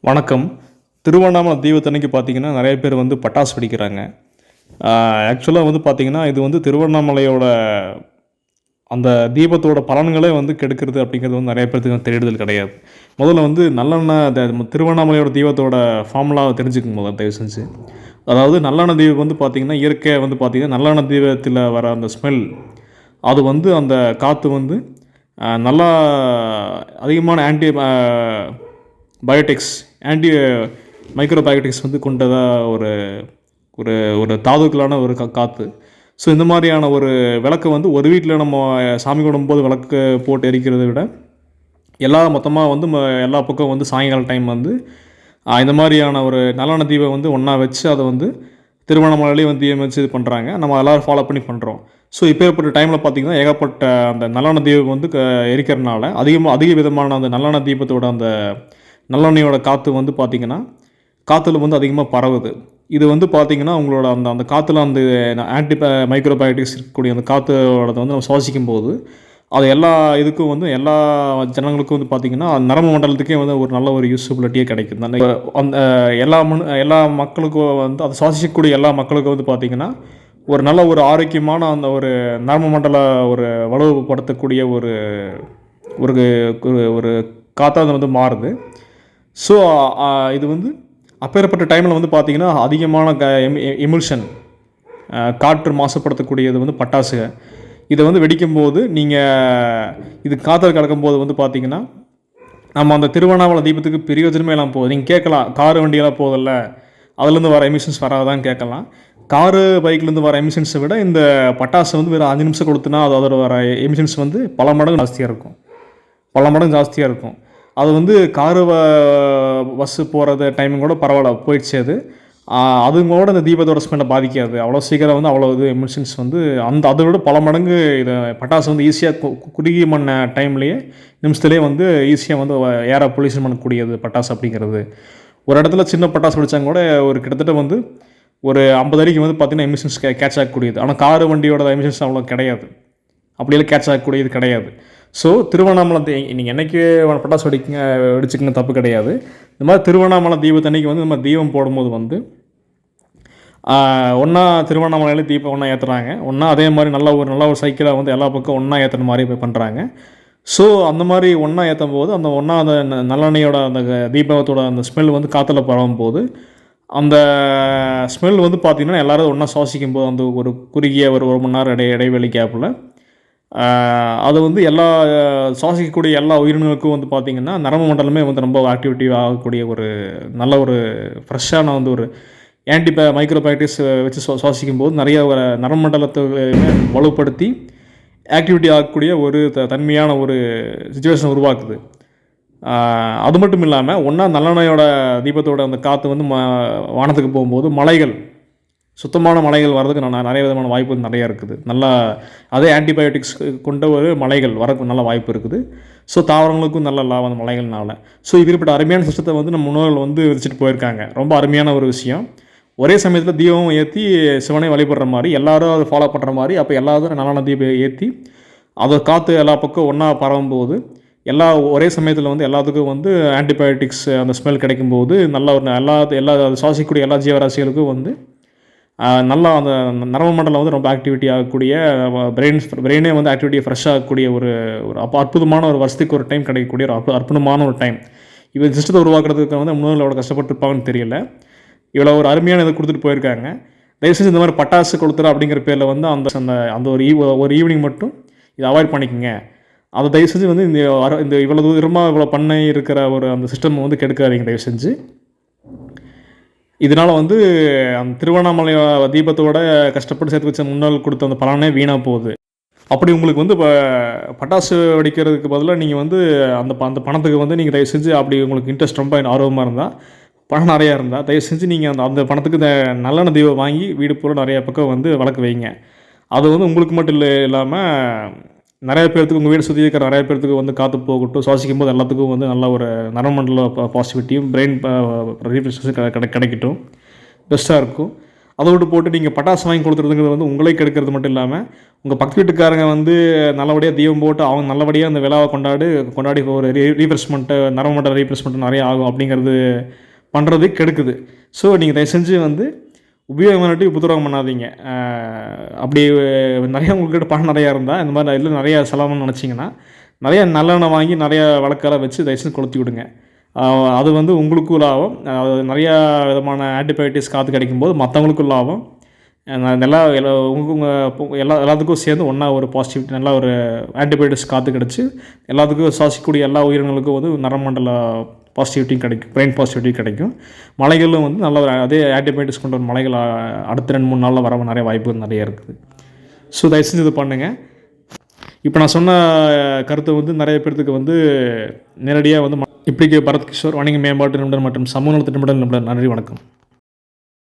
வணக்கம். திருவண்ணாமலை தீபத்தன்னைக்கு பார்த்தீங்கன்னா, நெறைய பேர் வந்து பட்டாசு வெடிக்கிறாங்க. ஆக்சுவலா வந்து பார்த்தீங்கன்னா, இது வந்து திருவண்ணாமலையோட அந்த தீபத்தோட பலன்களே வந்து கெடுக்கிறது அப்படிங்கிறது வந்து நெறைய பேத்துக்கு தெரியுறது கிடையாது. முதல்ல வந்து நல்லெண்ணெய் திருவண்ணாமலையோட தீபத்தோட ஃபார்முலாவ தெரிஞ்சுக்கங்க முதல்ல தயவு செஞ்சு. அதாவது நல்லெண்ணெய் தீபம் வந்து பார்த்தீங்கன்னா, இயற்கையா வந்து பார்த்தீங்கன்னா, நல்லெண்ணெய் தீபத்தில வர அந்த ஸ்மெல், அது வந்து அந்த காத்து வந்து நல்லா அதிகமான பயோடிக்ஸ், ஆன்டி மைக்ரோ பயோடிக்ஸ் வந்து கொண்டதா ஒரு ஒரு ஒரு தாதுக்களான ஒரு காற்று. ஸோ இந்த மாதிரியான ஒரு விளக்கு வந்து ஒரு வீட்டில் நம்ம சாமி கும்பிடும்போது விளக்கு போட்டு எரிக்கிறத விட, மொத்தமாக வந்து எல்லா பக்கம் வந்து சாயங்கால டைம் வந்து இந்த மாதிரியான ஒரு நல்லெண்ணெய் தீபம் வந்து ஒன்றா வச்சு அதை வந்து திருவண்ணாமலையிலேயே வந்து தீபம் வச்சு இது பண்ணுறாங்க. நம்ம எல்லோரும் ஃபாலோ பண்ணி பண்ணுறோம். ஸோ இப்பேற்பட்ட டைமில் பார்த்திங்கன்னா, ஏகப்பட்ட அந்த நல்லெண்ணெய் தீபம் வந்து எரிக்கிறனால அதிக விதமான அந்த நல்லெண்ணெய் தீபத்தோட அந்த நல்லெண்ணெயோட காற்று வந்து பார்த்திங்கன்னா, காற்றுல வந்து அதிகமாக பரவுது. இது வந்து பார்த்திங்கன்னா, உங்களோட அந்த அந்த காற்றுல அந்த மைக்ரோபயோட்டிக்ஸ் இருக்கக்கூடிய அந்த காற்றோடத வந்து நம்ம சுவாசிக்கும்போது, அது எல்லா இதுக்கும் வந்து எல்லா ஜனங்களுக்கும் வந்து பார்த்திங்கன்னா, நரம்பு மண்டலத்துக்கே வந்து ஒரு நல்ல ஒரு யூஸபிலிட்டியே கிடைக்குது. அந்த எல்லா மக்களுக்கும் வந்து அதை சுவாசிக்கக்கூடிய எல்லா மக்களுக்கும் வந்து பார்த்திங்கன்னா, ஒரு நல்ல ஒரு ஆரோக்கியமான அந்த ஒரு நரம்பு மண்டல ஒரு வலுப்படுத்தக்கூடிய ஒரு ஒரு ஒரு காற்றா அது வந்து மாறுது. ஸோ இது வந்து அப்பேற்பட்ட டைமில் வந்து பார்த்திங்கன்னா, அதிகமான எமில்ஷன், காற்று மாசுபடுத்தக்கூடியது வந்து பட்டாசுக. இதை வந்து வெடிக்கும்போது இது காற்றில் கலக்கும்போது வந்து பார்த்திங்கன்னா, நம்ம அந்த திருவண்ணாமலை தீபத்துக்கு பிரயோஜனமே இல்லாமல் போகுது. நீங்கள் கேட்கலாம், காரு வண்டியெல்லாம் போகுதில்ல, அதுலேருந்து வர எமிஷன்ஸ் வராதான்னு கேட்கலாம். காரு பைக்லேருந்து வர எமிஷன்ஸை விட இந்த பட்டாசு வந்து வெறும் 5 நிமிஷம் கொடுத்துனா அதோட வர எமிஷன்ஸ் வந்து பல மடங்கு ஜாஸ்தியாக இருக்கும். அது வந்து காரு பஸ்ஸு போகிறது டைமிங் கூட பரவாயில்ல, போயிடுச்சு அது. அதுங்களோட இந்த தீபத்தோட ஸ்மெல்லை பாதிக்காது. அவ்வளோ சீக்கிரம் வந்து அவ்வளோ இது எமிஷன்ஸ் வந்து அதை விட பல மடங்கு இதை பட்டாசு வந்து ஈஸியாக குறுகிய டைம்லேயே நிமிஷத்துலேயே வந்து ஈஸியாக வந்து ஏரை பொல்யூஷன் பண்ணக்கூடியது பட்டாசு அப்படிங்கிறது. ஒரு இடத்துல சின்ன பட்டாசு வெடித்தாங்க கூட ஒரு கிட்டத்தட்ட வந்து ஒரு 50 அடிக்கு வந்து பார்த்திங்கன்னா எமிஷன்ஸ் கேட்ச் ஆகக்கூடியது. ஆனால் காரு வண்டியோட எமிஷன்ஸ் அவ்வளோ கிடையாது, அப்படியெல்லாம் கேட்ச் ஆகக்கூடியது கிடையாது. ஸோ திருவண்ணாமலை நீங்கள் என்றைக்கு பட்டாசு வெடிச்சுக்கங்க, தப்பு கிடையாது. இந்த மாதிரி திருவண்ணாமலை தீபத்தன்னைக்கு வந்து நம்ம தீபம் போடும்போது வந்து ஒன்றா திருவண்ணாமலையில் தீபம் ஒன்றா ஏற்றுறாங்க, ஒன்றா அதே மாதிரி நல்ல ஒரு சைக்கிளை வந்து எல்லா பக்கம் ஒன்றா ஏற்றுற மாதிரி போய் பண்ணுறாங்க. ஸோ அந்த மாதிரி ஒன்றா ஏற்றும் போது அந்த நல்லெண்ணெயோட அந்த தீபத்தோட அந்த ஸ்மெல் வந்து காற்றுல பரவும் போது அந்த ஸ்மெல் வந்து பார்த்திங்கன்னா எல்லோரும் ஒன்றா சுவாசிக்கும் போது அந்த ஒரு குறுகிய ஒரு மணி நேரம் இடைவெளி கேப்பில் அது வந்து சுவாசிக்கக்கூடிய எல்லா உயிரினங்களுக்கும் வந்து பார்த்திங்கன்னா நரம்பு மண்டலமே வந்து ரொம்ப ஆக்டிவிட்டிவ் ஆகக்கூடிய ஒரு நல்ல ஒரு ஃப்ரெஷ்ஷான வந்து ஒரு மைக்ரோபயோட்டிக்ஸ் வச்சு சுவாசிக்கும் போது நிறைய ஒரு நரம்பு மண்டலத்தையுமே வலுப்படுத்தி ஆக்டிவிட்டி ஆகக்கூடிய ஒரு தன்மையான ஒரு சுச்சுவேஷன் உருவாக்குது. அது மட்டும் இல்லாமல் ஒன்றா நல்லெண்ணெயோட தீபத்தோட அந்த காற்று வந்து வானத்துக்கு போகும்போது சுத்தமான மலைகள் வர்றதுக்கு நிறைய விதமான வாய்ப்பு நிறையா இருக்குது. நல்லா அதே ஆன்டிபயோட்டிக்ஸ் கொண்ட ஒரு மலைகள் வரக்கு நல்ல வாய்ப்பு இருக்குது. ஸோ தாவரங்களுக்கும் நல்ல லாபம் அந்த மலைகள்னால. ஸோ இப்படிப்பட்ட அருமையான சிஸ்டத்தை வந்து நம்ம முன்னோர்கள் வந்து விதிச்சுட்டு போயிருக்காங்க. ரொம்ப அருமையான ஒரு விஷயம். ஒரே சமயத்தில் தீபமும் ஏற்றி சிவனை வழிபடுற மாதிரி எல்லோரும் அதை ஃபாலோ பண்ணுற மாதிரி, அப்போ எல்லாரும் நல்லெண்ணெய் தீபம் ஏற்றி அதை காற்று எல்லா பக்கம் ஒன்றா பரவும்போது ஒரே சமயத்தில் வந்து எல்லாத்துக்கும் வந்து ஆன்டிபயோட்டிக்ஸ் அந்த ஸ்மெல் கிடைக்கும்போது நல்ல ஒரு எல்லா சுவாசிக்கக்கூடிய எல்லா ஜீவராசிகளுக்கும் வந்து நல்லா அந்த நரம்பு மண்டலம் வந்து ரொம்ப ஆக்டிவிட்டி ஆகக்கூடிய பிரெயினே வந்து ஆக்டிவிட்டியை ஃப்ரெஷ்ஷாக ஆகக்கூடிய ஒரு அற்புதமான ஒரு வருஷத்துக்கு ஒரு டைம் கிடைக்கக்கூடிய ஒரு அற்புதமான ஒரு டைம். இவன் சிஸ்டத்தை உருவாக்குறதுக்கு வந்து முன்னோர்கள் எவ்வளோ கஷ்டப்பட்டுருப்பாங்கன்னு தெரியல. இவ்வளோ ஒரு அருமையான இதை கொடுத்துட்டு போயிருக்காங்க. தயவுசெஞ்சு இந்த மாதிரி பட்டாசு கொளுத்துறா அப்படிங்கிற பேரில் வந்து அந்த ஒரு ஈவினிங் மட்டும் இதை அவாய்ட் பண்ணிக்கோங்க. அதை தயவு செஞ்சு வந்து இந்த இவ்வளோ தூரமாக இவ்வளோ பண்ணை இருக்கிற ஒரு அந்த சிஸ்டம் வந்து கெடுக்காதீங்க தயவு செஞ்சு. இதனால் வந்து அந்த திருவண்ணாமலை தீபத்தோட கஷ்டப்பட்டு சேர்த்து வச்ச முன்னாள் கொடுத்த அந்த பலனே வீணாக போகுது. அப்படி உங்களுக்கு வந்து இப்போ பட்டாசு வெடிக்கிறதுக்கு பதிலாக நீங்கள் வந்து அந்த பணத்துக்கு வந்து நீங்கள் தயவு செஞ்சு அப்படி உங்களுக்கு இன்ட்ரெஸ்ட் ரொம்ப ஆர்வமாக இருந்தால், பணம் நிறையா இருந்தால் தயவு செஞ்சு நீங்கள் அந்த பணத்துக்கு இந்த நல்லெண்ணெய் தீபம் வாங்கி வீடு பூரா நிறையா பக்கம் வந்து விளக்கு வைங்க. அது வந்து உங்களுக்கு மட்டும் இல்லாமல் நிறைய பேர்த்துக்கு, உங்கள் வீடு சுற்றி இருக்கிற நிறைய பேர்த்துக்கு வந்து காற்று போகட்டும், சுவாசிக்கும் போது எல்லாத்துக்கும் வந்து நல்ல ஒரு நரம்பு மண்டல பாசிட்டிவிட்டியும் பிரெயின் ரீஃப்ரெஷ்ஷும் கிடைக்கட்டும், பெஸ்ட்டாக இருக்கும். அதை விட்டு போட்டு நீங்கள் பட்டாசு வாங்கி கொடுத்துறதுங்கிறது வந்து உங்களே கெடுக்கிறது மட்டும் இல்லாமல் உங்கள் பக்கத்து வீட்டுக்காரங்க வந்து நல்லபடியாக தீபம் போட்டு அவங்க நல்லபடியாக அந்த விழாவை கொண்டாடி ஒரு ரீஃப்ரெஷ்மெண்ட்டு நரம்பு ரீஃப்ரெஷ்மெண்ட்டு நிறைய ஆகும் அப்படிங்கிறது பண்ணுறது கெடுக்குது. ஸோ நீங்கள் தயவு செஞ்சு வந்து உபயோகம் பண்ணிட்டு உபத்திரவம் பண்ணாதீங்க. அப்படி நிறையா உங்கள்கிட்ட பணம் நிறையா இருந்தால் இந்த மாதிரி இல்லை நிறையா செலவுன்னு நினச்சிங்கன்னா நிறையா நல்லெண்ணெய் வாங்கி நிறையா விளக்கெல்லாம் வச்சு தயவு செஞ்சு கொளுத்தி விடுங்க. அது வந்து உங்களுக்கும் லாபம். அது நிறையா விதமான ஆன்டிபயோட்டிக்ஸ் காற்று கிடைக்கும்போது மற்றவங்களுக்கும் லாபம். நல்லா எல்லாத்துக்கும் சேர்ந்து ஒன்றா ஒரு பாசிட்டிவிட்டி நல்லா ஒரு ஆன்டிபயோட்டிக்ஸ் காற்று கிடச்சி எல்லாத்துக்கும் சுவாசிக்கக்கூடிய எல்லா உயிரினங்களுக்கும் வந்து நரமண்டல பாசிட்டிவிட்டியும் கிடைக்கும், பிரெயின் பாசிட்டிவிட்டி கிடைக்கும். மலைகளும் வந்து நல்ல ஒரு அதே ஆன்டிபயோட்டிக்ஸ் கொண்ட ஒரு மலைகள் அடுத்த 2-3 நாளில் வர நிறைய வாய்ப்புகள் நிறைய இருக்குது. ஸோ தயவு செஞ்சு இது பண்ணுங்கள். இப்போ நான் சொன்ன கருத்தை வந்து நிறைய பேர்த்துக்கு வந்து நேரடியாக வந்து இப்படிக்கு பரத் கிஷோர் வணிக மேம்பாட்டு நிபுணர் மற்றும் சமூக நல திட்டமிடல் நிபுணர். நன்றி, வணக்கம்.